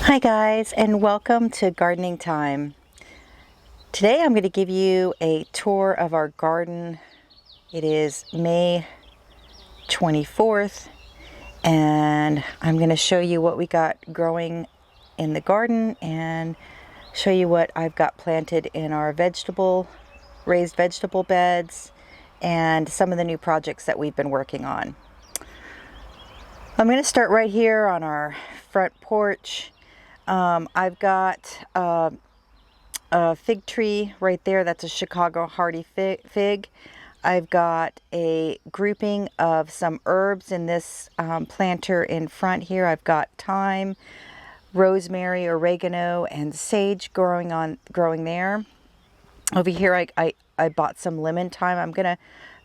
Hi guys, and welcome to Gardening Time. Today I'm going to give you a tour of our garden. It is May 24th and I'm going to show you what we got growing in the garden and show you what I've got planted in our raised vegetable beds and some of the new projects that we've been working on. I'm going to start right here on our front porch. I've got a fig tree right there. That's a Chicago hardy fig. I've got a grouping of some herbs in this planter in front here. I've got thyme, rosemary, oregano, and sage growing there. Over here I bought some lemon thyme. I'm going to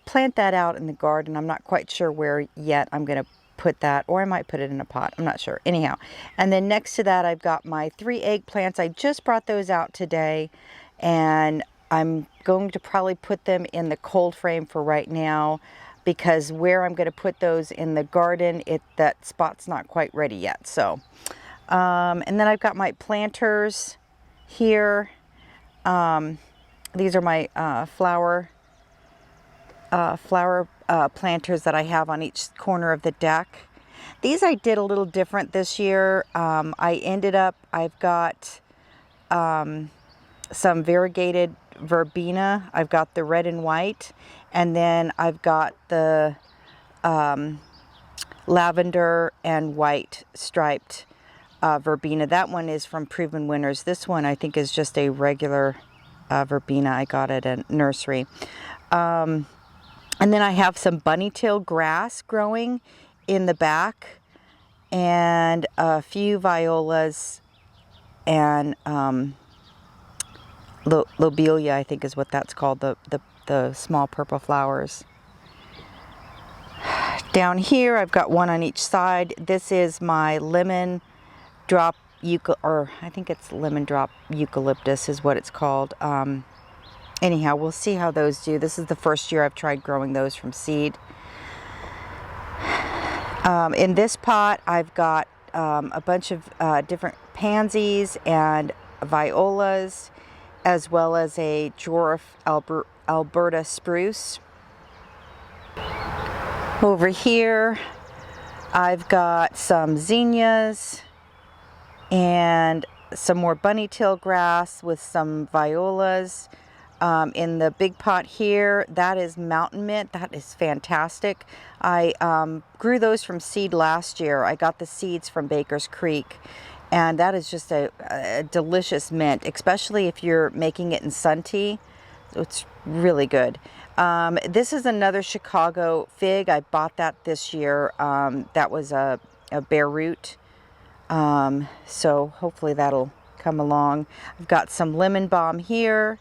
plant that out in the garden. I'm not quite sure where yet I'm going to put that, or I might put it in a pot. I'm not sure. Anyhow, and then next to that I've got my 3 eggplants. I just brought those out today and I'm going to probably put them in the cold frame for right now, because where I'm going to put those in the garden, that spot's not quite ready yet. So and then I've got my planters here. These are my flower planters that I have on each corner of the deck. These I did a little different this year. I've got some variegated verbena. I've got the red and white, and then I've got the lavender and white striped verbena. That one is from Proven Winners. This one I think is just a regular verbena I got at a nursery. And then I have some bunny-tailed grass growing in the back, and a few violas and lobelia, I think is what that's called, the small purple flowers. Down here I've got one on each side. This is my lemon drop I think it's lemon drop eucalyptus is what it's called. Anyhow, we'll see how those do. This is the first year I've tried growing those from seed. In this pot, I've got a bunch of different pansies and violas, as well as a dwarf Alberta spruce. Over here, I've got some zinnias and some more bunny-tailed grass with some violas. In the big pot here, that is mountain mint. That is fantastic. I grew those from seed last year. I got the seeds from Baker's Creek, and that is just a delicious mint, especially if you're making it in sun tea. It's really good. This is another Chicago fig. I bought that this year. That was a bare root, so hopefully that'll come along. I've got some lemon balm here.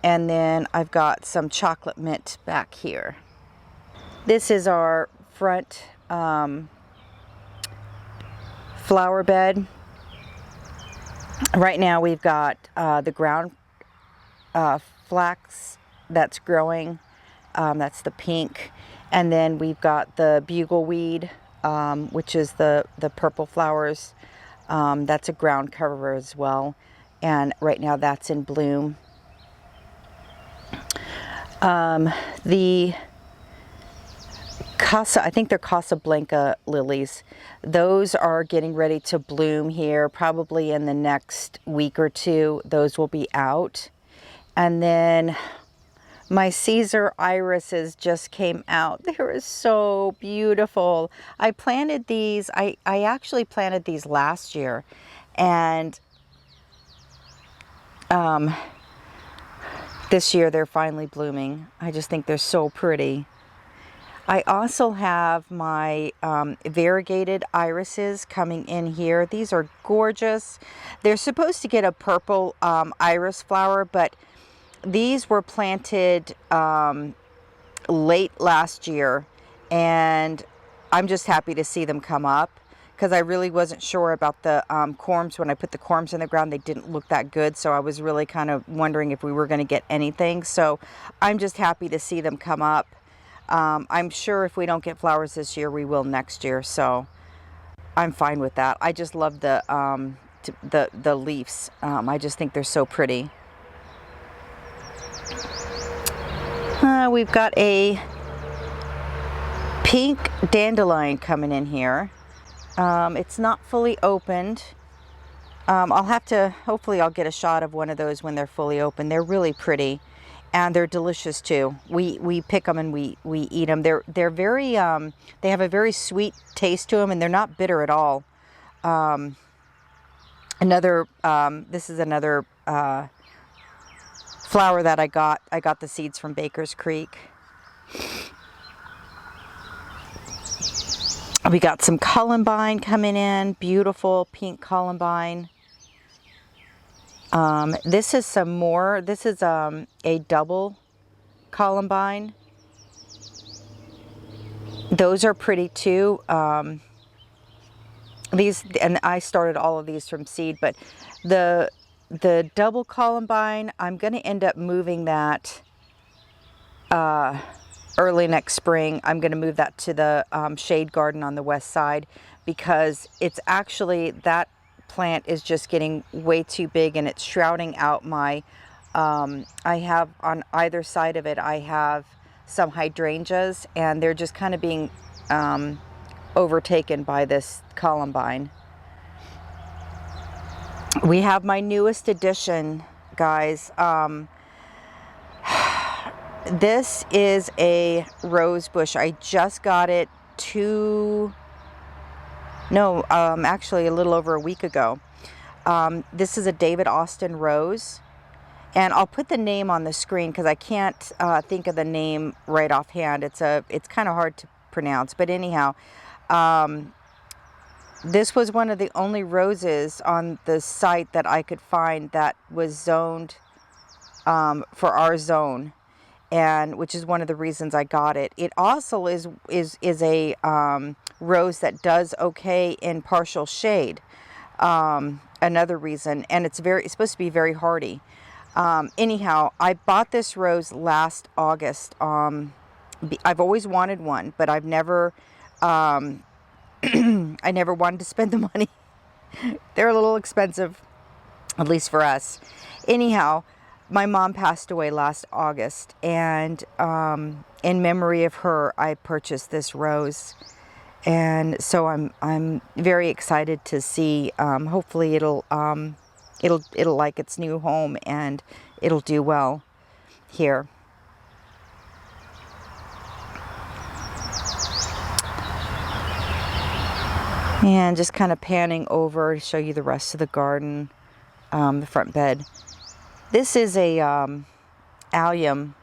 And then I've got some chocolate mint back here. This is our front flower bed. Right now we've got the ground flax that's growing. That's the pink. And then we've got the bugleweed, which is the purple flowers. That's a ground cover as well. And right now that's in bloom. The I think they're Casablanca lilies. Those are getting ready to bloom here, probably in the next week or two. Those will be out. And then my Caesar irises just came out. They were so beautiful. I planted these, I actually planted these last year, and this year they're finally blooming. I just think they're so pretty. I also have my variegated irises coming in here. These are gorgeous. They're supposed to get a purple iris flower, but these were planted late last year, and I'm just happy to see them come up, because I really wasn't sure about the corms. When I put the corms in the ground, they didn't look that good, so I was really kind of wondering if we were going to get anything. So I'm just happy to see them come up. I'm sure if we don't get flowers this year, we will next year, so I'm fine with that. I just love the the leaves. I just think they're so pretty. We've got a pink dandelion coming in here. It's not fully opened. I'll have to, hopefully I'll get a shot of one of those when they're fully open. They're really pretty, and they're delicious too. We pick them and we eat them. They're very, they have a very sweet taste to them, and they're not bitter at all. This is another flower that I got. I got the seeds from Baker's Creek. We got some columbine coming in, beautiful pink columbine. This is some more. This is a double columbine. Those are pretty too. These, and I started all of these from seed, but the double columbine, I'm going to end up moving that early next spring. I'm going to move that to the shade garden on the west side, because it's actually, that plant is just getting way too big, and it's shrouding out my, I have on either side of it, I have some hydrangeas, and they're just kind of being overtaken by this columbine. We have my newest addition, guys. This is a rose bush. I just got it actually a little over a week ago. This is a David Austin rose, and I'll put the name on the screen because I can't think of the name right offhand. It's kind of hard to pronounce, but anyhow, this was one of the only roses on the site that I could find that was zoned for our zone, and which is one of the reasons I got it. It also is a rose that does okay in partial shade. Another reason, and it's supposed to be very hardy. Anyhow, I bought this rose last August. I've always wanted one, but I've never I never wanted to spend the money. They're a little expensive, at least for us. Anyhow, my mom passed away last August, and in memory of her, I purchased this rose. And so I'm very excited to see. Hopefully, it'll like its new home, and it'll do well here. And just kind of panning over to show you the rest of the garden, the front bed. This is a allium,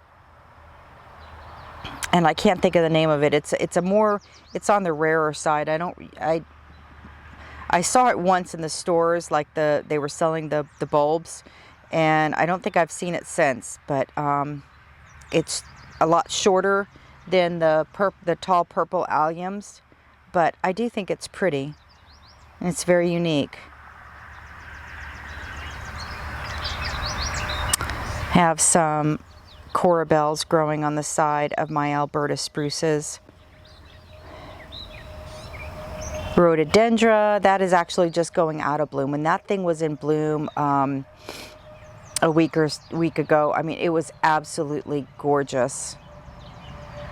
and I can't think of the name of it. It's on the rarer side. I saw it once in the stores, like they were selling the bulbs, and I don't think I've seen it since. But it's a lot shorter than the tall purple alliums. But I do think it's pretty, and it's very unique. Have some corabels growing on the side of my Alberta spruces. Rhododendra, that is actually just going out of bloom. When that thing was in bloom a week ago, I mean, it was absolutely gorgeous.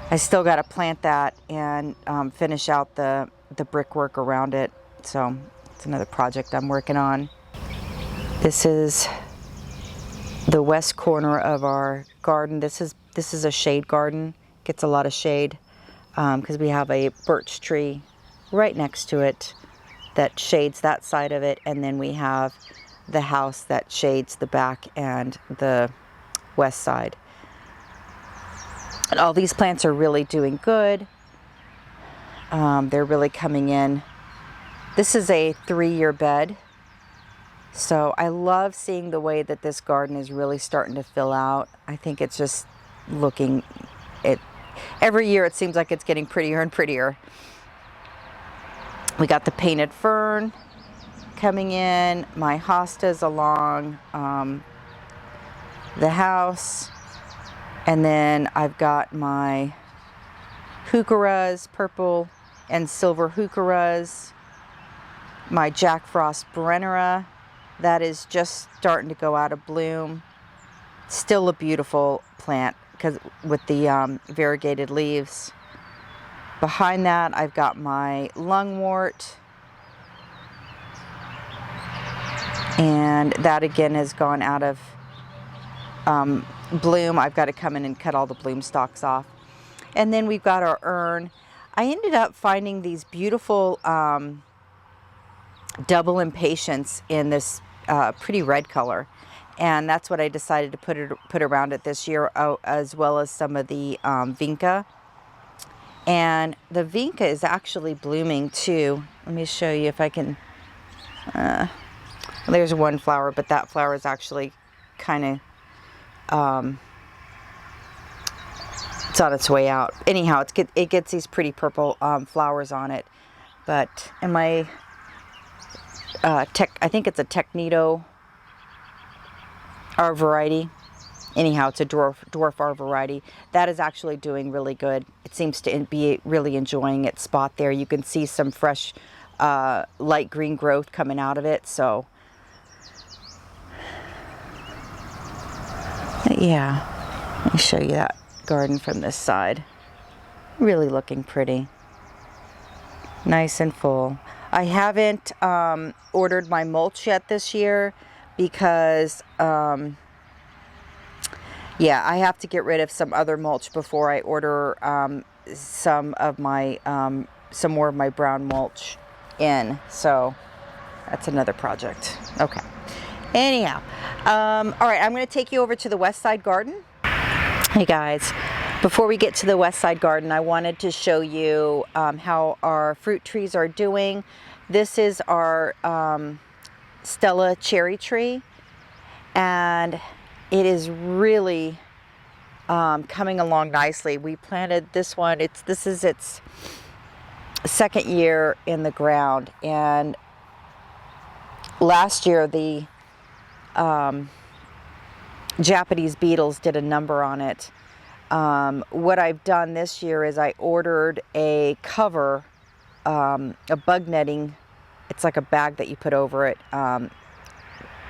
I still got to plant that and finish out the brickwork around it. So it's another project I'm working on. This is the west corner of our garden. This is a shade garden. Gets a lot of shade because we have a birch tree right next to it that shades that side of it, and then we have the house that shades the back and the west side. And all these plants are really doing good. They're really coming in. This is a 3-year bed. So I love seeing the way that this garden is really starting to fill out. I think it's just looking, every year it seems like it's getting prettier and prettier. We got the painted fern coming in, my hostas along the house. And then I've got my heucheras, purple and silver heucheras, my Jack Frost Brennera, that is just starting to go out of bloom. Still a beautiful plant because with the variegated leaves. Behind that, I've got my lungwort, and that again has gone out of bloom. I've got to come in and cut all the bloom stalks off. And then we've got our urn. I ended up finding these beautiful double impatiens in this pretty red color, and that's what I decided to put around it this year, as well as some of the vinca. And the vinca is actually blooming too. Let me show you if I can. There's one flower, but that flower is actually kind of it's on its way out. Anyhow, it gets these pretty purple flowers on it. But in my I think it's a Technito R variety. Anyhow, it's a dwarf R variety. That is actually doing really good. It seems to be really enjoying its spot there. You can see some fresh light green growth coming out of it. So yeah, let me show you that garden from this side. Really looking pretty. Nice and full. I haven't ordered my mulch yet this year because yeah, I have to get rid of some other mulch before I order some more of my brown mulch in. So that's another project. Okay. Anyhow, all right, I'm going to take you over to the West Side Garden. Hey guys, before we get to the West Side Garden, I wanted to show you how our fruit trees are doing. This is our Stella cherry tree, and it is really coming along nicely. We planted this one. This is its second year in the ground, and last year the Japanese beetles did a number on it. What I've done this year is I ordered a cover, a bug netting. It's like a bag that you put over it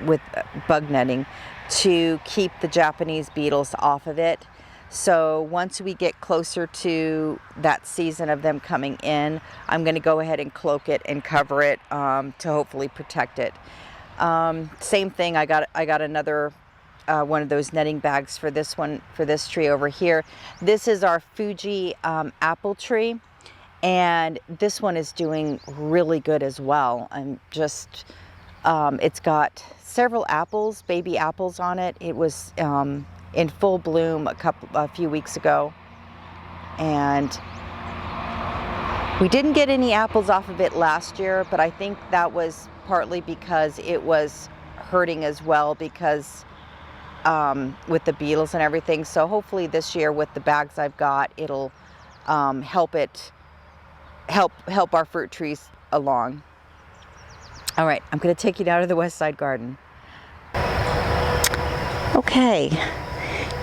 with bug netting to keep the Japanese beetles off of it. So once we get closer to that season of them coming in, I'm going to go ahead and cloak it and cover it to hopefully protect it. Same thing, I got another one of those netting bags for this tree over here. This is our Fuji apple tree, and this one is doing really good as well. I'm just it's got several apples, baby apples on it. It was in full bloom a few weeks ago, and we didn't get any apples off of it last year, but I think that was partly because it was hurting as well because with the beetles and everything. So hopefully this year with the bags I've got, it'll help our fruit trees along. All right, I'm going to take you down to the West Side Garden. Okay,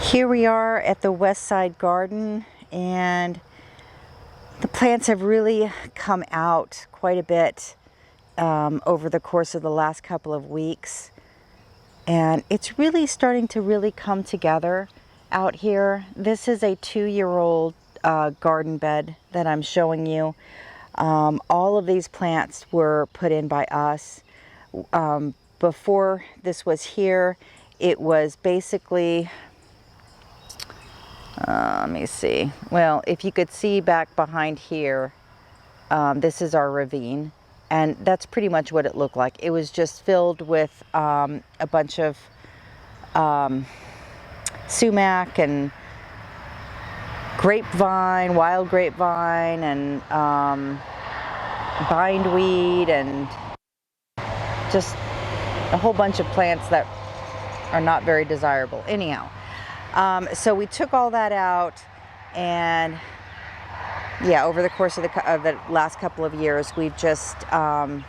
here we are at the West Side Garden, and the plants have really come out quite a bit over the course of the last couple of weeks. And it's really starting to really come together out here. This is a 2-year-old garden bed that I'm showing you. All of these plants were put in by us. Before this was here, it was basically, let me see. Well, if you could see back behind here, this is our ravine. And that's pretty much what it looked like. It was just filled with a bunch of sumac and grapevine, wild grapevine, and bindweed, and just a whole bunch of plants that are not very desirable. Anyhow, so we took all that out, and yeah, over the course of the last couple of years, we've just have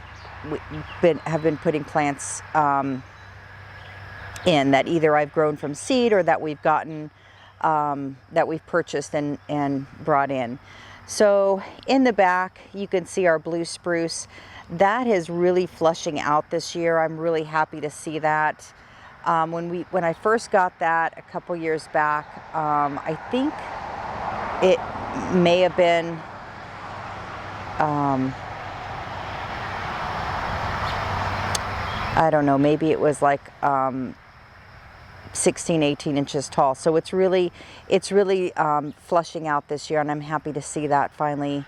been putting plants in that either I've grown from seed or that we've gotten that we've purchased and brought in. So in the back, you can see our blue spruce. That is really flushing out this year. I'm really happy to see that. When I first got that a couple years back, I think it may have been I don't know, maybe it was like 16, 18 inches tall. So it's really flushing out this year, and I'm happy to see that finally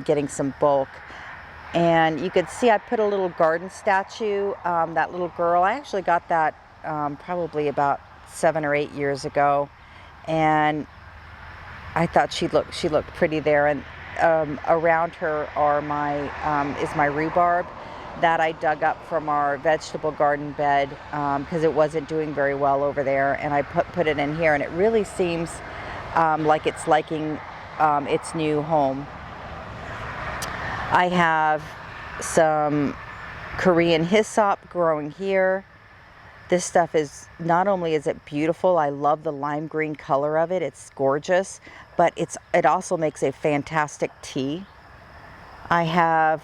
getting some bulk. And you could see I put a little garden statue, that little girl. I actually got that probably about 7 or 8 years ago, and I thought she looked pretty there. And around her are is my rhubarb that I dug up from our vegetable garden bed because it wasn't doing very well over there, and I put it in here, and it really seems like it's liking its new home. I have some Korean hyssop growing here. This stuff is, not only is it beautiful, I love the lime green color of it, it's gorgeous, but it also makes a fantastic tea. I have,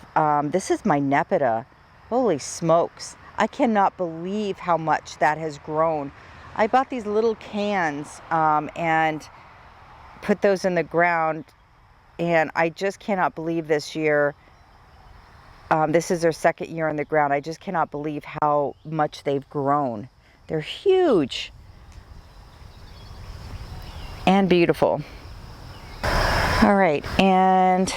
this is my Nepeta. Holy smokes. I cannot believe how much that has grown. I bought these little cans and put those in the ground, and I just cannot believe this year, this is their second year in the ground, I just cannot believe how much they've grown. They're huge and beautiful. All right, and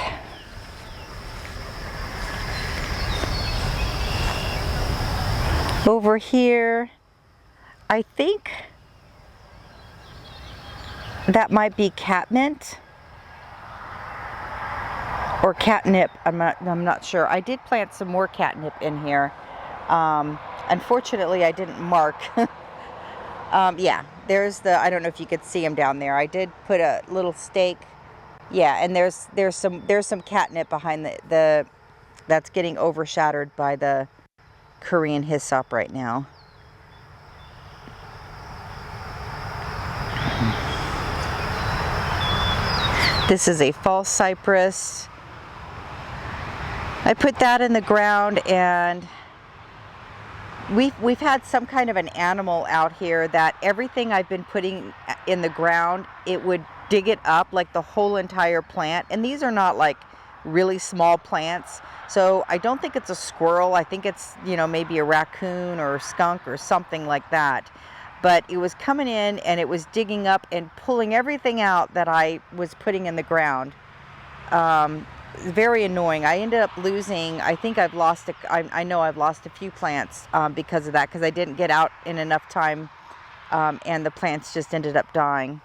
over here, I think that might be catmint or catnip. I'm not sure. I did plant some more catnip in here. Unfortunately, I didn't mark. Yeah, there's I don't know if you could see them down there. I did put a little stake. Yeah, and there's some catnip behind the that's getting overshadowed by the Korean hyssop right now. This is a false cypress. I put that in the ground, and we've had some kind of an animal out here that everything I've been putting in the ground, it would dig it up, like the whole entire plant. And these are not like really small plants, so I don't think it's a squirrel. I think it's, you know, maybe a raccoon or a skunk or something like that. But it was coming in and it was digging up and pulling everything out that I was putting in the ground. Very annoying. I ended up losing, I think I've lost I know I've lost a few plants because of that, because I didn't get out in enough time, and the plants just ended up dying.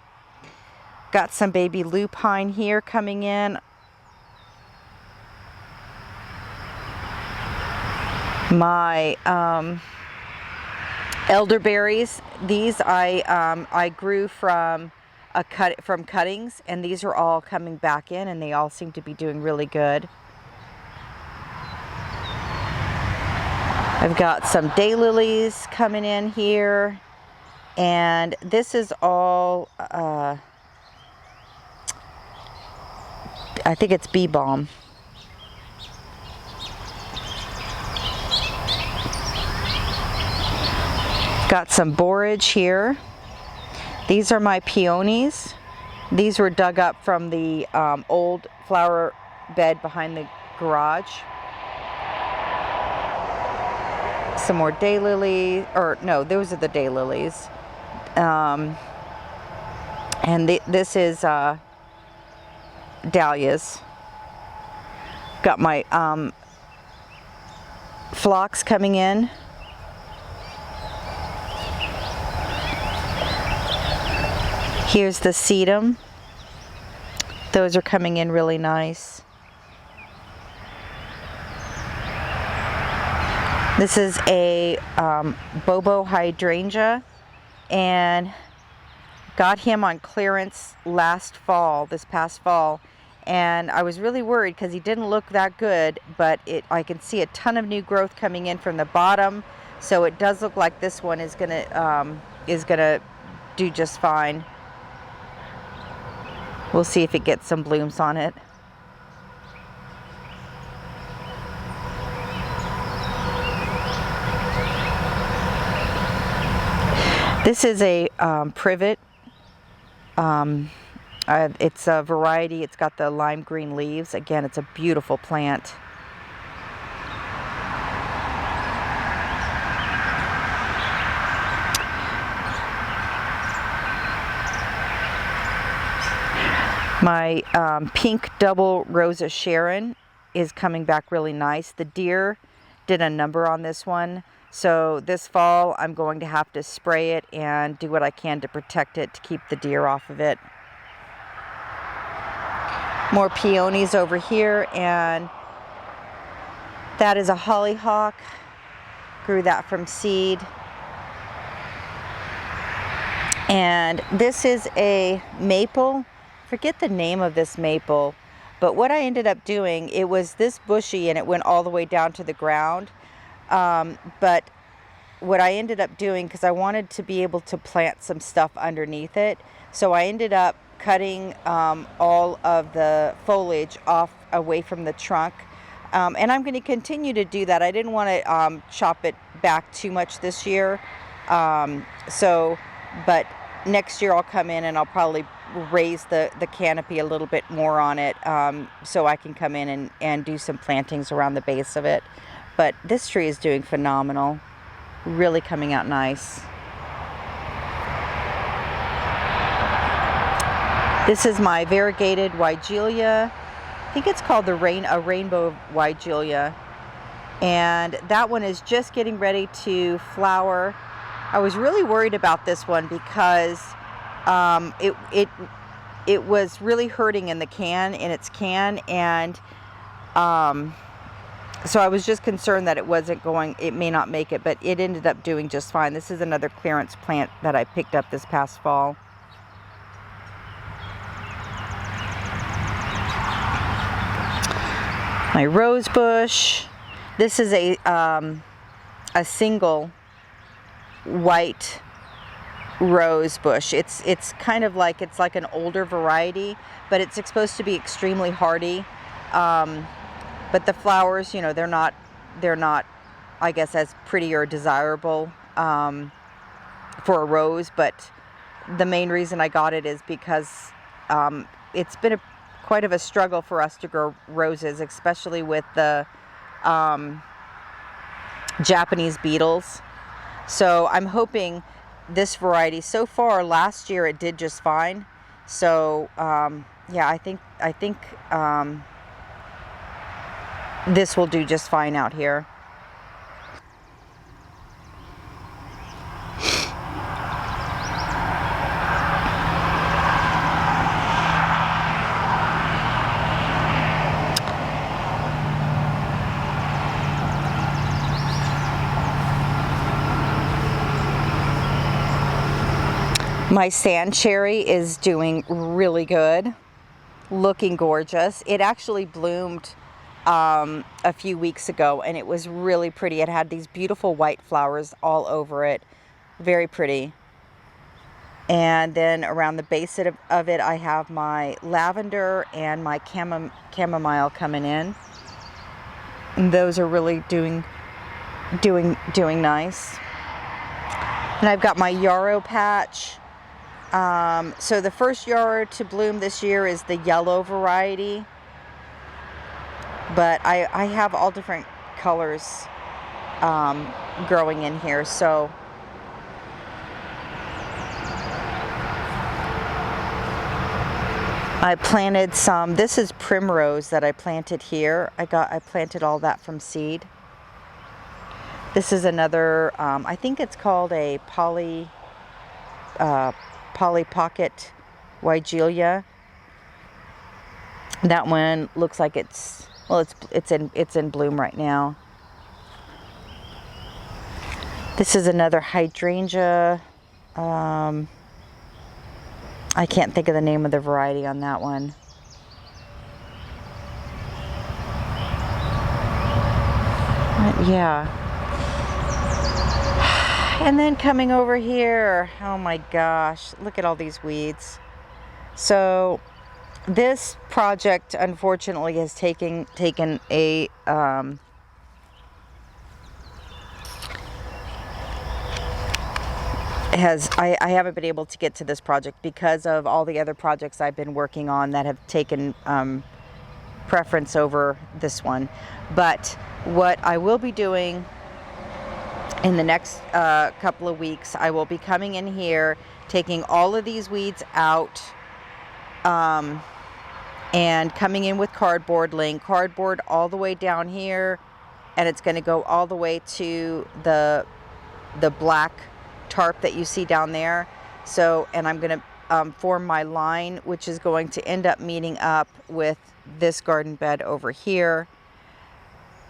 Got some baby lupine here coming in. My elderberries, these I grew from cuttings, and these are all coming back in, and they all seem to be doing really good. I've got some daylilies coming in here, and this is all I think it's bee balm. Got some borage here. These are my peonies. These were dug up from the old flower bed behind the garage. Some more daylilies, or no, those are the daylilies. And this is dahlias. Got my phlox coming in. Here's the sedum. Those are coming in really nice. This is a Bobo hydrangea, and got him on clearance this past fall, and I was really worried because he didn't look that good, but I can see a ton of new growth coming in from the bottom, so it does look like this one is gonna do just fine. We'll see if it gets some blooms on it. This is a privet. It's a variety. It's got the lime green leaves. Again, it's a beautiful plant. My pink double Rosa Sharon is coming back really nice. The deer did a number on this one. So this fall I'm going to have to spray it and do what I can to protect it to keep the deer off of it. More peonies over here, and that is a hollyhock. Grew that from seed. And this is a maple. Forget the name of this maple, but what I ended up doing, it was this bushy and it went all the way down to the ground. But what I ended up doing, because I wanted to be able to plant some stuff underneath it, so I ended up cutting all of the foliage off away from the trunk. And I'm going to continue to do that. I didn't want to chop it back too much this year. But next year I'll come in and I'll probably raise the canopy a little bit more on it, so I can come in and do some plantings around the base of it. But this tree is doing phenomenal. Really coming out nice. This is my variegated Weigelia. I think it's called a rainbow Weigelia. And that one is just getting ready to flower. I was really worried about this one because it was really hurting in its can, and so I was just concerned that it may not make it, but it ended up doing just fine. This is another clearance plant that I picked up this past fall. My rose bush. This is a single white rose bush. It's kind of like, it's like an older variety, but it's supposed to be extremely hardy. But the flowers, you know, they're not, I guess, as pretty or desirable for a rose. But the main reason I got it is because it's been quite of a struggle for us to grow roses, especially with the Japanese beetles. So I'm hoping this variety, so far last year it did just fine. So yeah, I think this will do just fine out here. My sand cherry is doing really good, looking gorgeous. It actually bloomed a few weeks ago, and it was really pretty. It had these beautiful white flowers all over it, very pretty. And then around the base of it, I have my lavender and my chamomile coming in. And those are really doing nice. And I've got my yarrow patch. So the first yarrow to bloom this year is the yellow variety. But I have all different colors growing in here. So I planted some, this is primrose that I planted here. I planted all that from seed. This is another, I think it's called a Polly Pocket Weigelia. That one looks like it's in bloom right now. This is another hydrangea. I can't think of the name of the variety on that one. But yeah. And then coming over here, oh my gosh, look at all these weeds. So this project unfortunately has taken a I haven't been able to get to this project because of all the other projects I've been working on that have taken preference over this one. But what I will be doing in the next couple of weeks, I will be coming in here, taking all of these weeds out, and coming in with cardboard, laying cardboard all the way down here, and it's going to go all the way to the black tarp that you see down there. So, and I'm going to form my line, which is going to end up meeting up with this garden bed over here.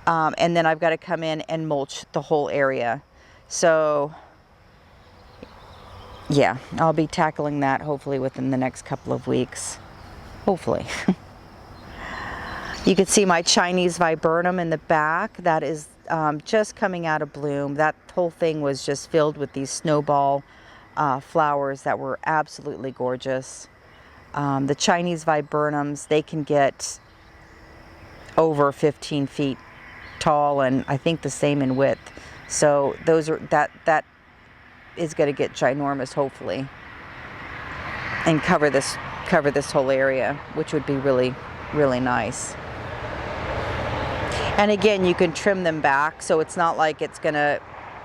And then I've got to come in and mulch the whole area. So yeah, I'll be tackling that hopefully within the next couple of weeks. Hopefully. You can see my Chinese viburnum in the back. That is just coming out of bloom. That whole thing was just filled with these snowball flowers that were absolutely gorgeous. The Chinese viburnums, they can get over 15 feet tall, and I think the same in width. So those are that is going to get ginormous, hopefully, and cover this whole area, which would be really, really nice. And again, you can trim them back, so it's not like it's gonna,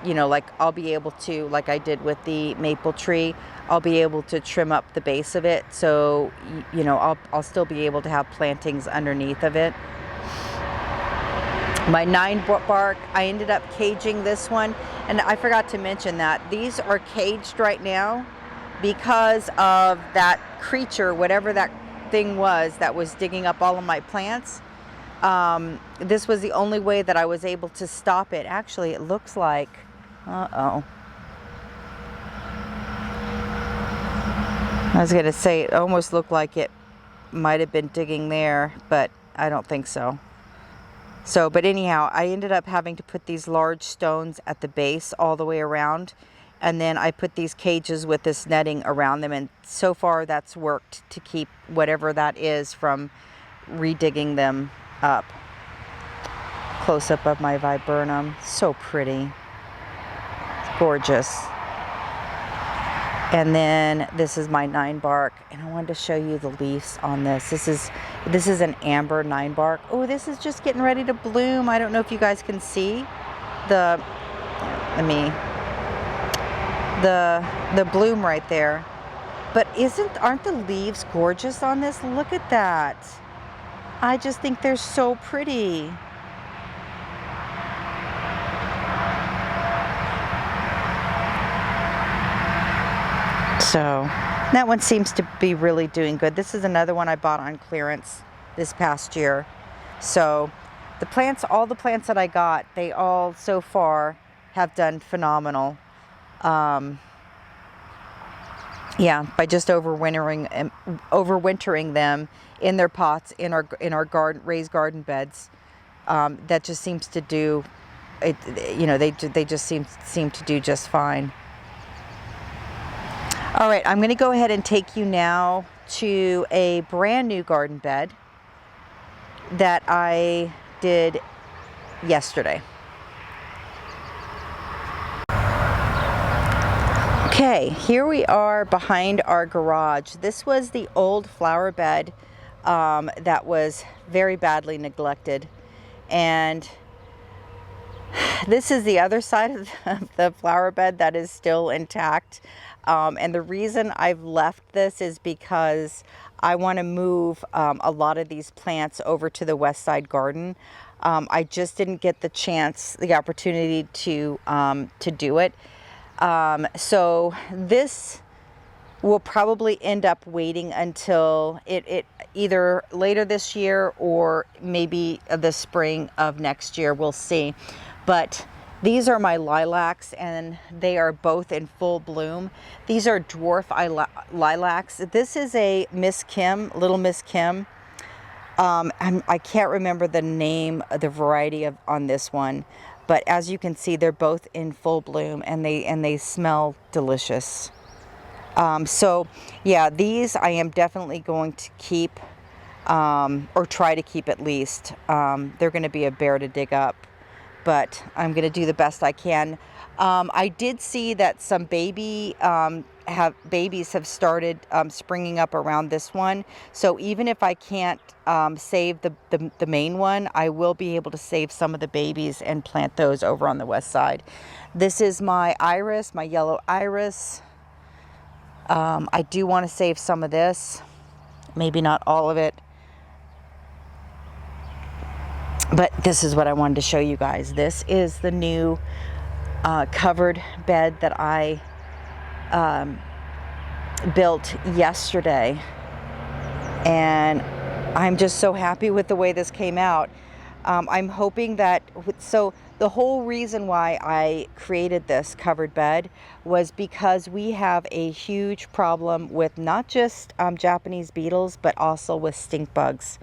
you know, like I'll be able to, like I did with the maple tree, I'll be able to trim up the base of it, so you know, I'll still be able to have plantings underneath of it. My 9 bark, I ended up caging this one, and I forgot to mention that these are caged right now because of that creature, whatever that thing was that was digging up all of my plants. This was the only way that I was able to stop it. Actually, it looks like, I was going to say it almost looked like it might have been digging there, but I don't think so. So, but anyhow, I ended up having to put these large stones at the base all the way around, and then I put these cages with this netting around them, and so far that's worked to keep whatever that is from redigging them up. Close up of my viburnum, so pretty, it's gorgeous. And then this is my 9 bark, and I wanted to show you the leaves on this. This is an amber 9 bark. Oh, this is just getting ready to bloom. I don't know if you guys can see the bloom right there. But aren't the leaves gorgeous on this? Look at that. I just think they're so pretty. So that one seems to be really doing good. This is another one I bought on clearance this past year. So the plants, all the plants that I got, they all so far have done phenomenal. Yeah, by just overwintering them in their pots in our raised garden beds. That just seems to do it. You know, they just seem to do just fine. All right, I'm going to go ahead and take you now to a brand new garden bed that I did yesterday. Okay, here we are behind our garage. This was the old flower bed that was very badly neglected, and this is the other side of the flower bed that is still intact. And the reason I've left this is because I want to move a lot of these plants over to the west side garden. I just didn't get the opportunity to do it. So this will probably end up waiting until it either later this year or maybe the spring of next year. We'll see. But these are my lilacs, and they are both in full bloom. These are dwarf lilacs. This is a Miss Kim, Little Miss Kim. I can't remember the name of the variety on this one, but as you can see, they're both in full bloom, and they smell delicious. So yeah, these I am definitely going to keep, or try to keep at least. They're going to be a bear to dig up. but I'm going to do the best I can. I did see that some babies have started springing up around this one. So even if I can't save the main one, I will be able to save some of the babies and plant those over on the west side. This is my iris, my yellow iris. I do want to save some of this, maybe not all of it. But this is what I wanted to show you guys. This is the new covered bed that I built yesterday, and I'm just so happy with the way this came out. I'm hoping that, so the whole reason why I created this covered bed was because we have a huge problem with not just Japanese beetles, but also with stink bugs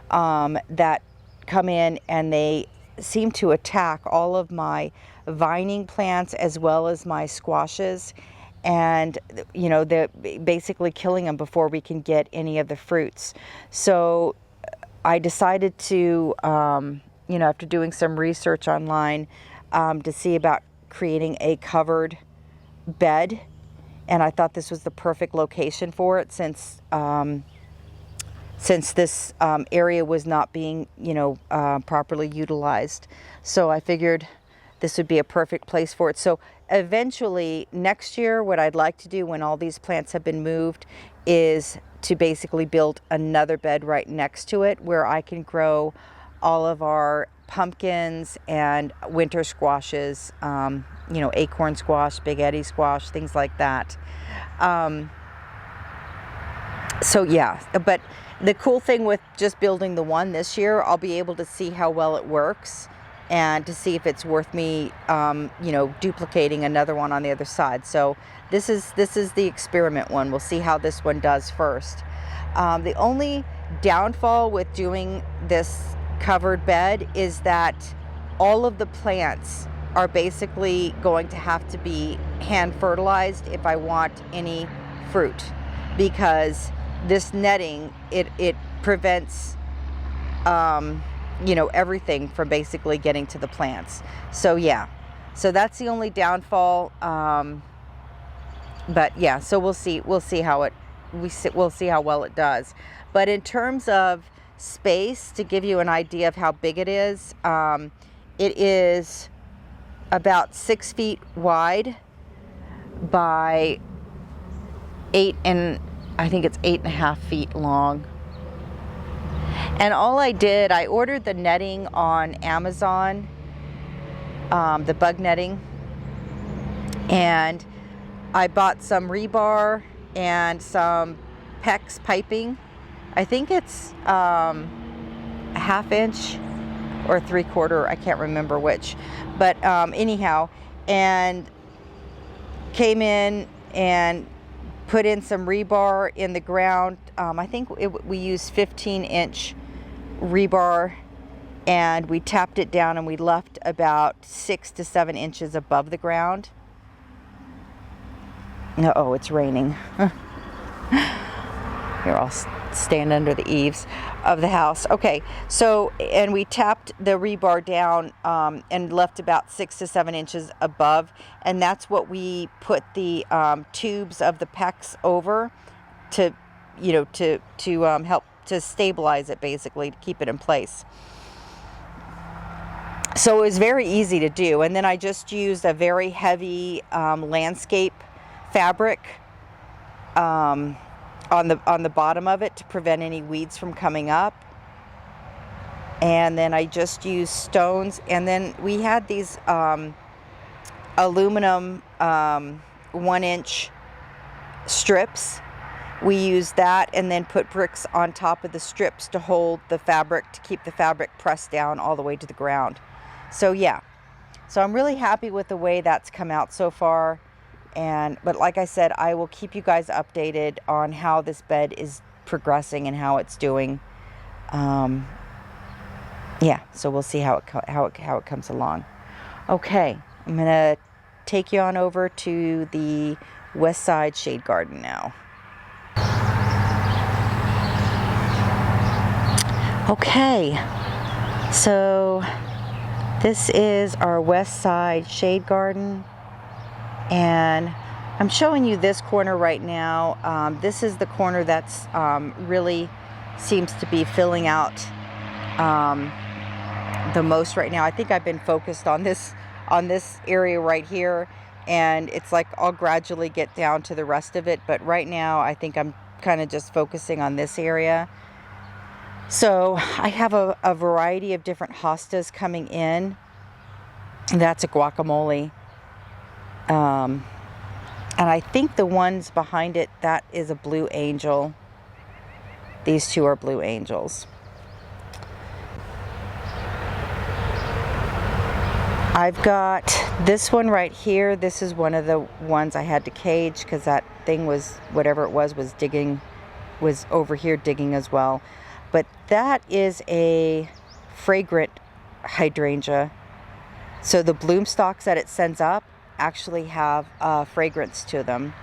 that come in, and they seem to attack all of my vining plants as well as my squashes, and you know, they're basically killing them before we can get any of the fruits. So I decided to you know, after doing some research online, to see about creating a covered bed, and I thought this was the perfect location for it, since this area was not being, you know, properly utilized. So I figured this would be a perfect place for it. So eventually next year, what I'd like to do when all these plants have been moved is to basically build another bed right next to it, where I can grow all of our pumpkins and winter squashes, you know, acorn squash, Big Eddie squash, things like that. So yeah, but the cool thing with just building the one this year, I'll be able to see how well it works and to see if it's worth me, you know, duplicating another one on the other side. So this is the experiment one. We'll see how this one does first. The only downfall with doing this covered bed is that all of the plants are basically going to have to be hand fertilized if I want any fruit, because this netting, it prevents you know, everything from basically getting to the plants. So yeah, so that's the only downfall. But yeah, so we'll see how we'll see how well it does. But in terms of space, to give you an idea of how big it is about 6 feet wide by 8.5 feet long. And all I did, I ordered the netting on Amazon, the bug netting, and I bought some rebar and some PEX piping. I think it's a 1/2 inch or 3/4, I can't remember which, but anyhow, and came in and put in some rebar in the ground. I think we used 15-inch rebar, and we tapped it down, and we left about 6 to 7 inches above the ground. Oh, it's raining. Here, I'll stand under the eaves of the house. Okay, so, and we tapped the rebar down and left about 6 to 7 inches above, and that's what we put the tubes of the PEX over to, you know, to help to stabilize it, basically, to keep it in place. So it was very easy to do, and then I just used a very heavy landscape fabric on the bottom of it to prevent any weeds from coming up. And then I just used stones, and then we had these aluminum 1-inch strips. We used that and then put bricks on top of the strips to hold the fabric, to keep the fabric pressed down all the way to the ground. So yeah, so I'm really happy with the way that's come out so far. But like I said, I will keep you guys updated on how this bed is progressing and how it's doing. Yeah, so we'll see how it comes along. Okay, I'm gonna take you on over to the west side shade garden now. Okay, so This is our west side shade garden, and I'm showing you this corner right now. This is the corner that's really seems to be filling out the most right now. I think I've been focused on this area right here, and it's like I'll gradually get down to the rest of it, but right now I think I'm kind of just focusing on this area. So I have a variety of different hostas coming in. That's a guacamole. And I think the ones behind it, that is a blue angel. These two are blue angels. I've got this one right here. This is one of the ones I had to cage because that thing was, whatever it was digging, was over here digging as well. But that is a fragrant hydrangea. So the bloom stalks that it sends up actually have fragrance to them.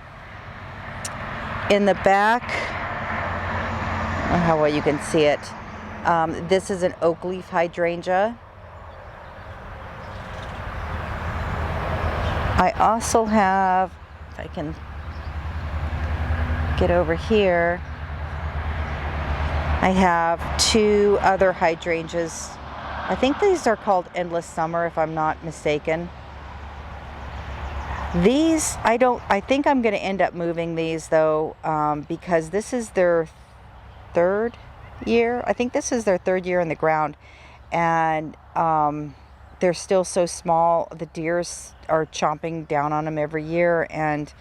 In the back, I don't know how well you can see it. This is an oak leaf hydrangea. I also have, if I can get over here, I have two other hydrangeas. I think these are called Endless Summer, if I'm not mistaken. These, I think I'm going to end up moving these though, because this is their third year. I think this is their third year in the ground, and they're still so small. The deers are chomping down on them every year, and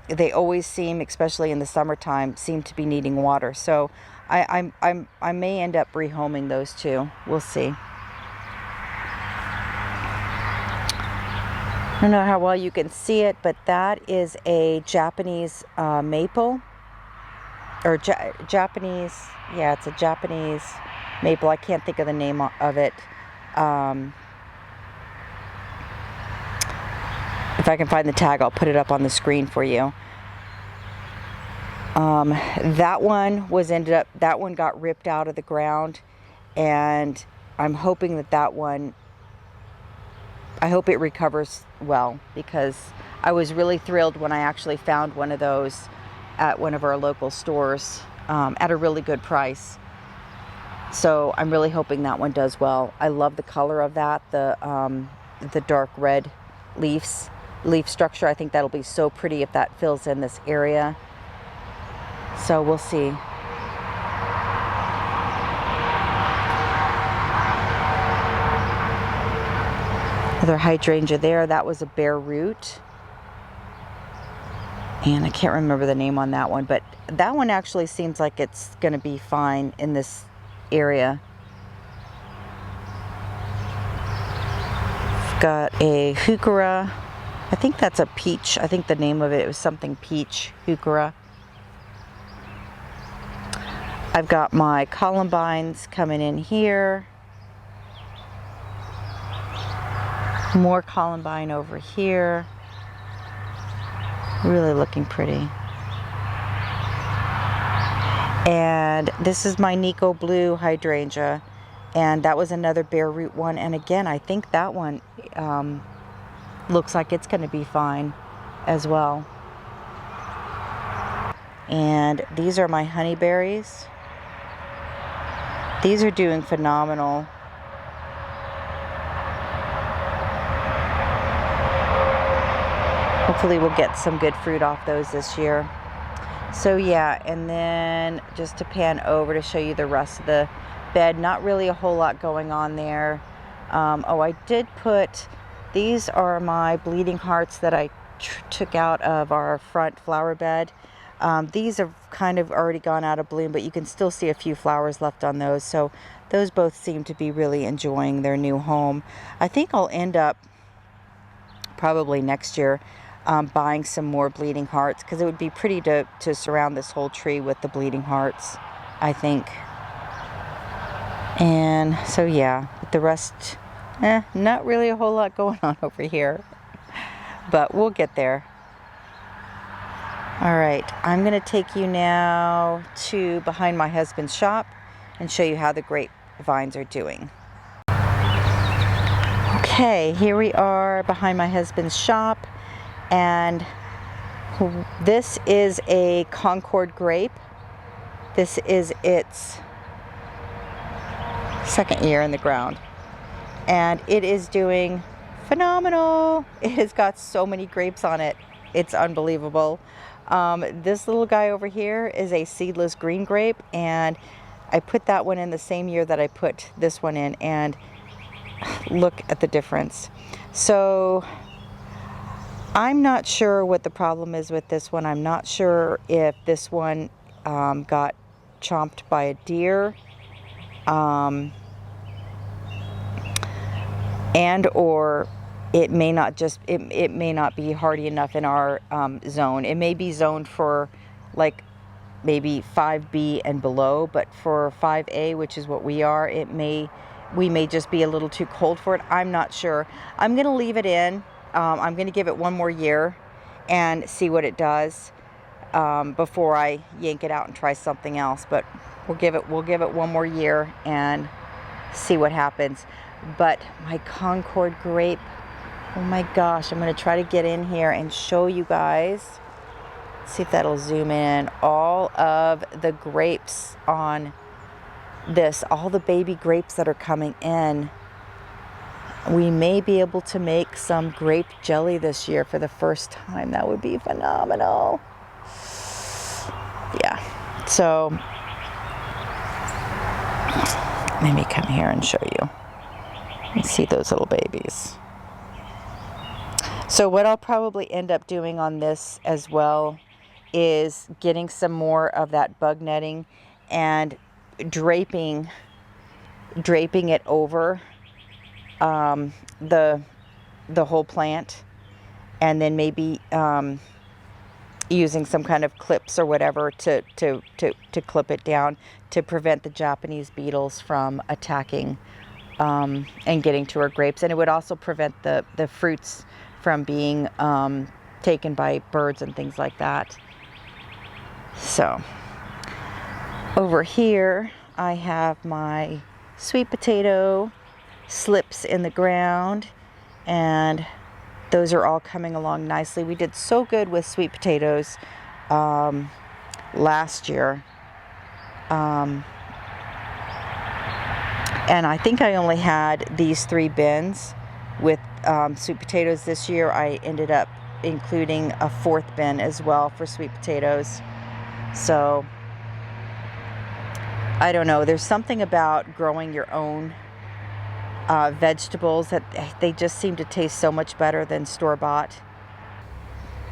they always seem, especially in the summertime, seem to be needing water. So I may end up rehoming those two. We'll see. I don't know how well you can see it, but that is a Japanese maple, or Japanese, yeah, it's a Japanese maple. I can't think of the name of it. If I can find the tag, I'll put it up on the screen for you. That one got ripped out of the ground, and I'm hoping that one, I hope it recovers well, because I was really thrilled when I actually found one of those at one of our local stores at a really good price. So I'm really hoping that one does well. I love the color of that, the dark red leaf structure. I think that'll be so pretty if that fills in this area. So we'll see. Another hydrangea there, that was a bare root. And I can't remember the name on that one, but that one actually seems like it's going to be fine in this area. Got a heuchera. I think that's a peach. I think the name of it was something peach, heuchera. I've got my columbines coming in here. More columbine over here. Really looking pretty. And this is my Nico Blue hydrangea, and that was another bare root one. And again, I think that one looks like it's going to be fine as well. And these are my honeyberries. These are doing phenomenal. Hopefully we'll get some good fruit off those this year. So yeah, and then just to pan over to show you the rest of the bed, not really a whole lot going on there. Oh, I did put, these are my bleeding hearts that I took out of our front flower bed. These have kind of already gone out of bloom, but you can still see a few flowers left on those. So those both seem to be really enjoying their new home. I think I'll end up probably next year buying some more bleeding hearts, because it would be pretty to surround this whole tree with the bleeding hearts, I think. And so yeah, but the rest, not really a whole lot going on over here, but we'll get there. All right, I'm going to take you now to behind my husband's shop and show you how the grapevines are doing. Okay, here we are behind my husband's shop, and this is a Concord grape. This is its second year in the ground, and it is doing phenomenal. It has got so many grapes on it. It's unbelievable. This little guy over here is a seedless green grape, and I put that one in the same year that I put this one in, and look at the difference. So I'm not sure what the problem is with this one. I'm not sure if this one got chomped by a deer, and or it may not just it may not be hardy enough in our zone. It may be zoned for like maybe 5B and below, but for 5A, which is what we are, we may just be a little too cold for it. I'm not sure. I'm going to leave it in. I'm going to give it one more year and see what it does before I yank it out and try something else. But we'll give it one more year and see what happens. But my Concord grape, oh my gosh, I'm going to try to get in here and show you guys. See if that'll zoom in. All of the grapes on this, all the baby grapes that are coming in. We may be able to make some grape jelly this year for the first time. That would be phenomenal. Yeah, so let me come here and show you. You see those little babies. So what I'll probably end up doing on this as well is getting some more of that bug netting and draping it over the whole plant, and then maybe using some kind of clips or whatever to clip it down to prevent the Japanese beetles from attacking and getting to our grapes. And it would also prevent the fruits from being taken by birds and things like that. So over here I have my sweet potato slips in the ground, and those are all coming along nicely. We did so good with sweet potatoes last year, and I think I only had these 3 bins with sweet potatoes. This year I ended up including a 4th bin as well for sweet potatoes. So I don't know, there's something about growing your own vegetables that they just seem to taste so much better than store-bought.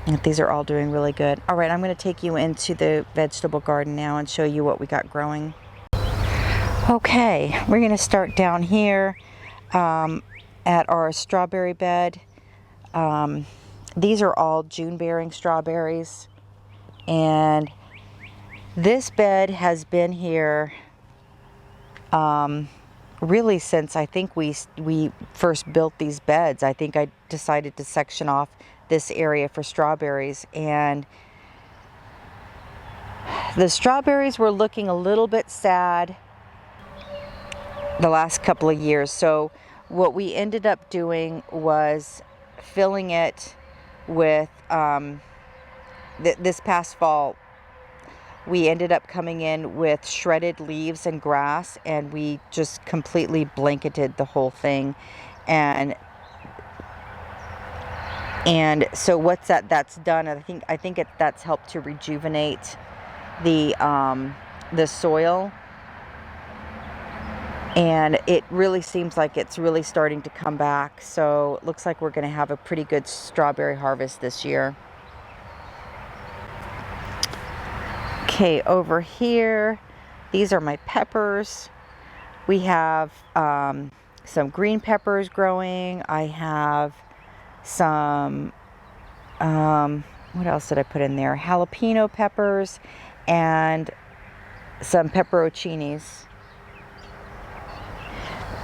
And these are all doing really good. All right, I'm going to take you into the vegetable garden now and show you what we got growing. Okay, we're going to start down here at our strawberry bed. These are all June-bearing strawberries, and this bed has been here really since I think we first built these beds. I think I decided to section off this area for strawberries, and the strawberries were looking a little bit sad the last couple of years. So what we ended up doing was filling it with this past fall. We ended up coming in with shredded leaves and grass, and we just completely blanketed the whole thing. And so what's that's done, I think that's helped to rejuvenate the soil, and it really seems like it's really starting to come back. So it looks like we're going to have a pretty good strawberry harvest this year. Okay, over here, these are my peppers. We have some green peppers growing. I have some, what else did I put in there? Jalapeno peppers and some pepperoncinis.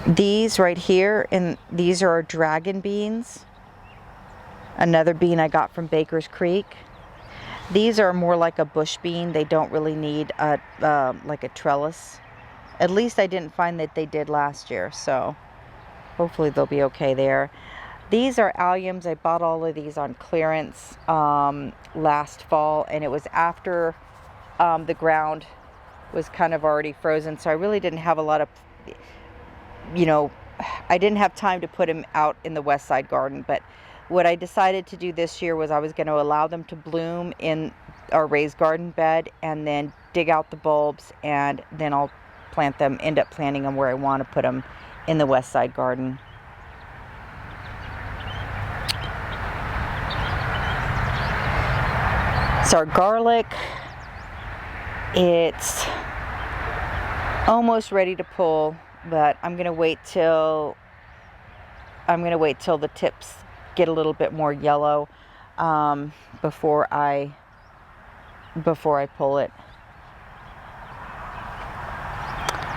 These right here, and these are our dragon beans. Another bean I got from Baker's Creek. These are more like a bush bean. They don't really need like a trellis. At least I didn't find that they did last year. So hopefully they'll be okay there. These are alliums. I bought all of these on clearance last fall, and it was after the ground was kind of already frozen, so I really didn't have a lot of, you know, I didn't have time to put them out in the west side garden. But what I decided to do this year was I was going to allow them to bloom in our raised garden bed and then dig out the bulbs, and then I'll plant them, end up planting them where I want to put them in the west side garden. So our garlic, it's almost ready to pull, but I'm gonna wait till the tips get a little bit more yellow before I pull it.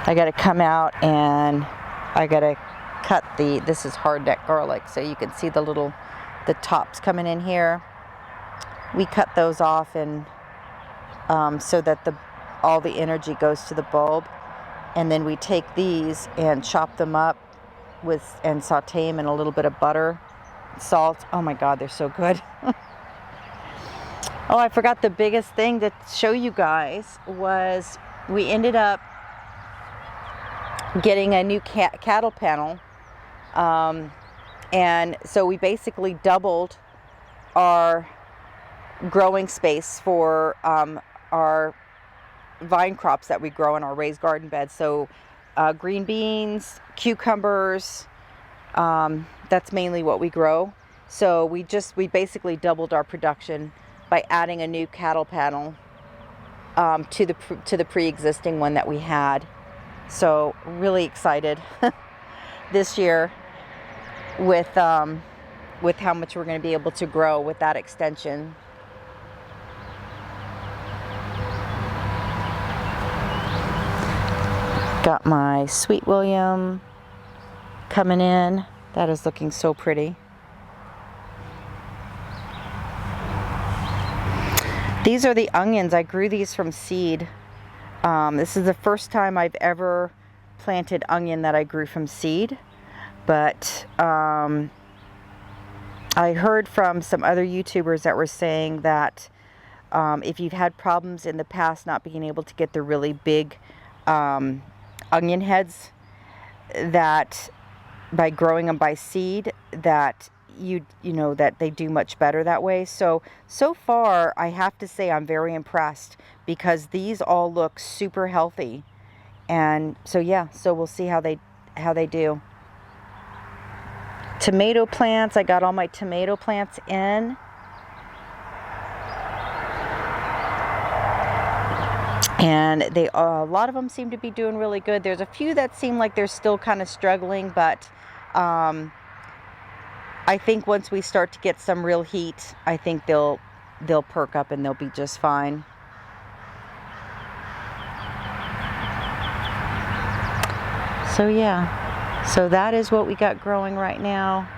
I gotta come out and I gotta cut this is hardneck garlic, so you can see the tops coming in here. We cut those off, and so that all the energy goes to the bulb, and then we take these and chop them up and saute them in a little bit of butter, salt. Oh my God, they're so good. Oh, I forgot the biggest thing to show you guys was we ended up getting a new cattle panel, and so we basically doubled our growing space for our vine crops that we grow in our raised garden beds. So green beans, cucumbers, that's mainly what we grow. So we basically doubled our production by adding a new cattle panel to the pre-existing one that we had. So really excited this year with how much we're going to be able to grow with that extension. Got my Sweet William coming in. That is looking so pretty. These are the onions. I grew these from seed. This is the first time I've ever planted onion that I grew from seed. But I heard from some other YouTubers that were saying that if you've had problems in the past not being able to get the really big onion heads, that by growing them by seed, that you know that they do much better that way. So far I have to say I'm very impressed, because these all look super healthy. And so yeah, so we'll see how they do. Tomato plants, I got all my tomato plants in. And a lot of them seem to be doing really good. There's a few that seem like they're still kind of struggling, but I think once we start to get some real heat, I think they'll perk up and they'll be just fine. So yeah, so that is what we got growing right now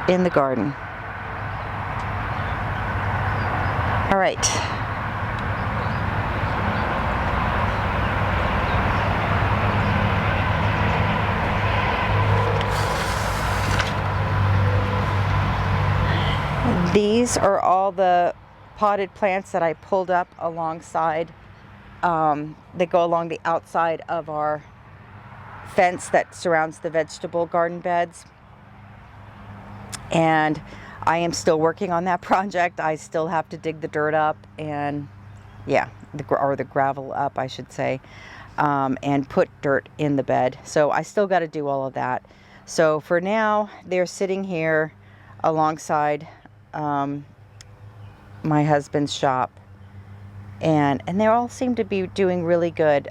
in the garden. All right. These are all the potted plants that I pulled up alongside, that go along the outside of our fence that surrounds the vegetable garden beds. And I am still working on that project. I still have to dig the dirt up and, yeah, the gravel up, I should say, and put dirt in the bed. So I still got to do all of that. So for now, they're sitting here alongside my husband's shop, and they all seem to be doing really good.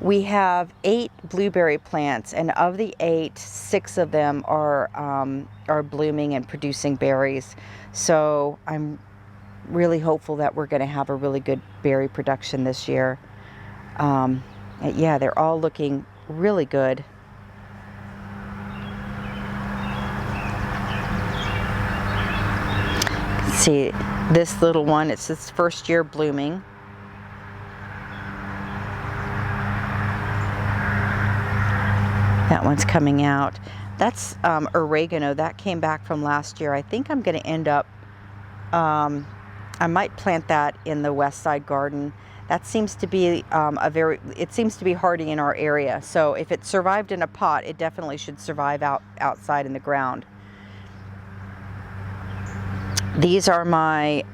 We have 8 blueberry plants, and of the 8, 6 of them are blooming and producing berries. So I'm really hopeful that we're going to have a really good berry production this year. Yeah, they're all looking really good. See this little one, it's its first year blooming. That That one's coming out. That's oregano. That came back from last year. I think I'm going to end up, I might plant that in the west side garden. That seems to be it seems to be hardy in our area. So if it survived in a pot, it definitely should survive outside in the ground. These are my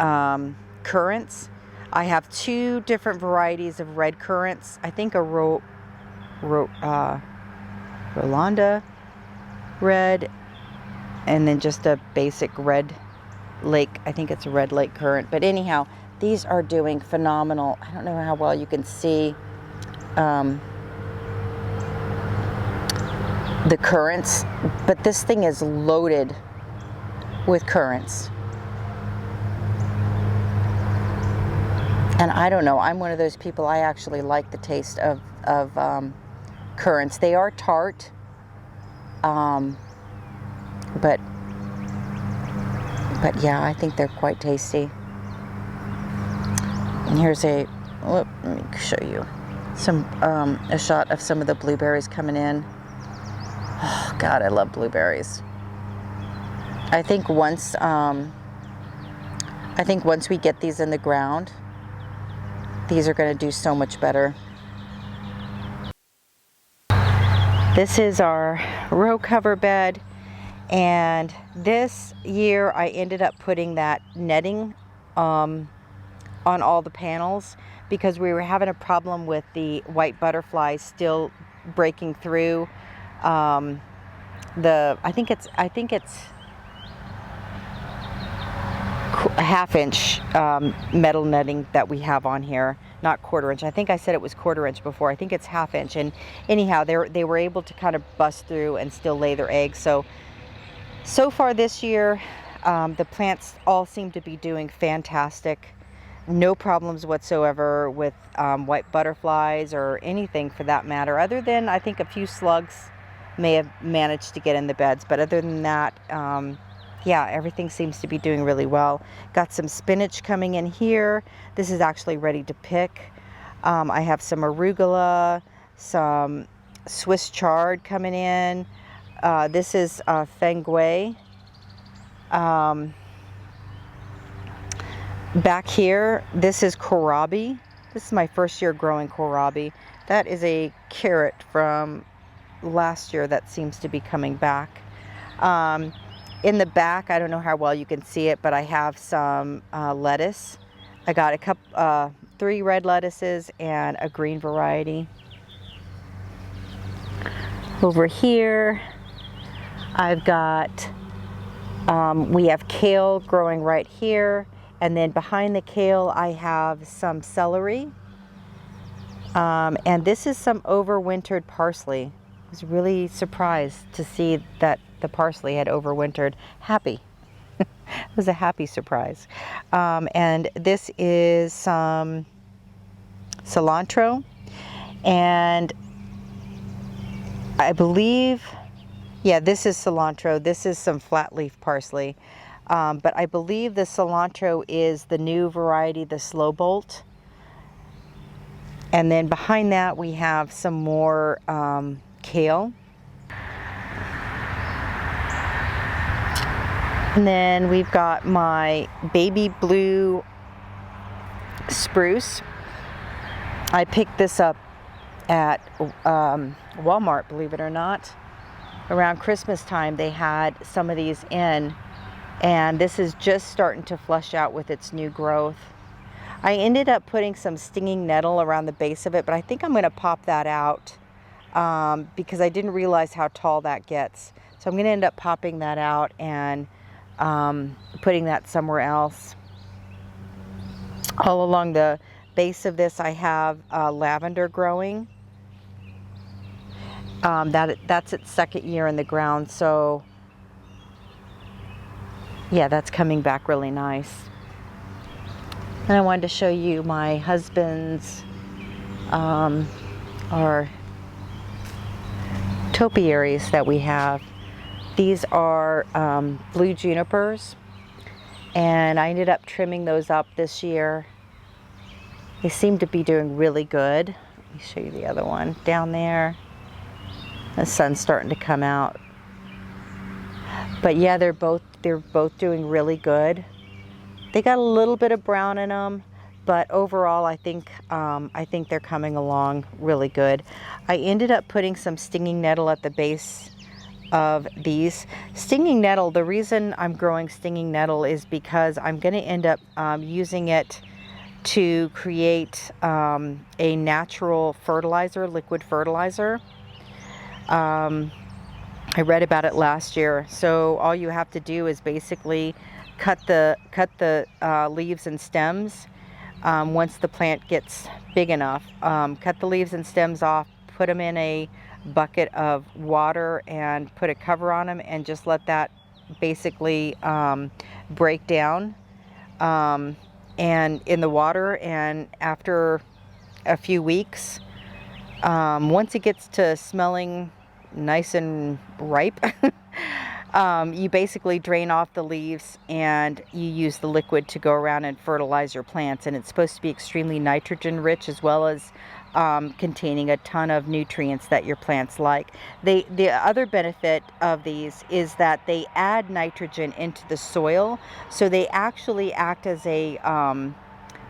currants. I have 2 different varieties of red currants. I think a Rolanda red, and then just a basic red lake. I think it's a red lake currant. But anyhow, these are doing phenomenal. I don't know how well you can see the currants, but this thing is loaded with currants. And I don't know, I'm one of those people, I actually like the taste of currants. They are tart, but yeah, I think they're quite tasty. And here's let me show you a shot of some of the blueberries coming in. Oh God, I love blueberries. I think once we get these in the ground, these are going to do so much better. This is our row cover bed, and this year I ended up putting that netting on all the panels because we were having a problem with the white butterflies still breaking through I think it's a 1/2 inch metal netting that we have on here, not 1/4 inch. I think I said it was 1/4 inch before. I think it's 1/2 inch. And anyhow, they were able to kind of bust through and still lay their eggs. So far this year, the plants all seem to be doing fantastic. No problems whatsoever with white butterflies or anything for that matter, other than I think a few slugs may have managed to get in the beds. But other than that, yeah, everything seems to be doing really well. Got some spinach coming in here. This is actually ready to pick. I have some arugula, some Swiss chard coming in. This is feng gui. Back here, this is kohlrabi. This is my first year growing kohlrabi. That is a carrot from last year that seems to be coming back. In the back, I don't know how well you can see it, but I have some lettuce. I got 3 red lettuces and a green variety. Over here, I've got, we have kale growing right here. And then behind the kale, I have some celery. And this is some overwintered parsley. I was really surprised to see that the parsley had overwintered. Happy. It was a happy surprise. And this is some cilantro. And I believe, yeah, this is cilantro. This is some flat leaf parsley. But I believe the cilantro is the new variety, the Slow Bolt. And then behind that, we have some more kale. And then we've got my baby blue spruce. I picked this up at Walmart, believe it or not. Around Christmas time, they had some of these in, and this is just starting to flush out with its new growth. I ended up putting some stinging nettle around the base of it, but I think I'm going to pop that out because I didn't realize how tall that gets. So I'm going to end up popping that out and putting that somewhere else. All along the base of this, I have lavender growing. That's its 2nd year in the ground, so yeah, that's coming back really nice. And I wanted to show you my husband's our topiaries that we have. These are blue junipers, and I ended up trimming those up this year. They seem to be doing really good. Let me show you the other one down there. The sun's starting to come out. But yeah, they're both doing really good. They got a little bit of brown in them, but overall I think they're coming along really good. I ended up putting some stinging nettle at the base of these. Stinging nettle, the reason I'm growing stinging nettle is because I'm going to end up using it to create a natural fertilizer, liquid fertilizer. I read about it last year. So all you have to do is basically cut the leaves and stems once the plant gets big enough. Cut the leaves and stems off, put them in a bucket of water and put a cover on them, and just let that basically break down and in the water. And after a few weeks, once it gets to smelling nice and ripe, you basically drain off the leaves and you use the liquid to go around and fertilize your plants. And it's supposed to be extremely nitrogen rich, as well as containing a ton of nutrients that your plants like. The other benefit of these is that they add nitrogen into the soil, so they actually act as a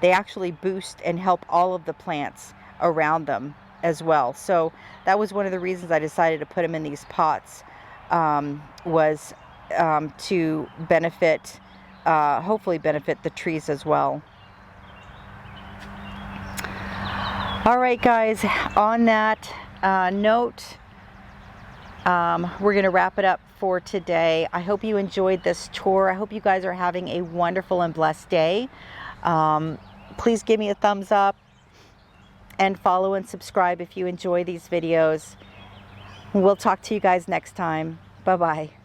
they actually boost and help all of the plants around them as well. So that was one of the reasons I decided to put them in these pots, was to benefit, hopefully benefit the trees as well. All right, guys, on that note, we're going to wrap it up for today. I hope you enjoyed this tour. I hope you guys are having a wonderful and blessed day. Please give me a thumbs up and follow and subscribe if you enjoy these videos. We'll talk to you guys next time. Bye-bye.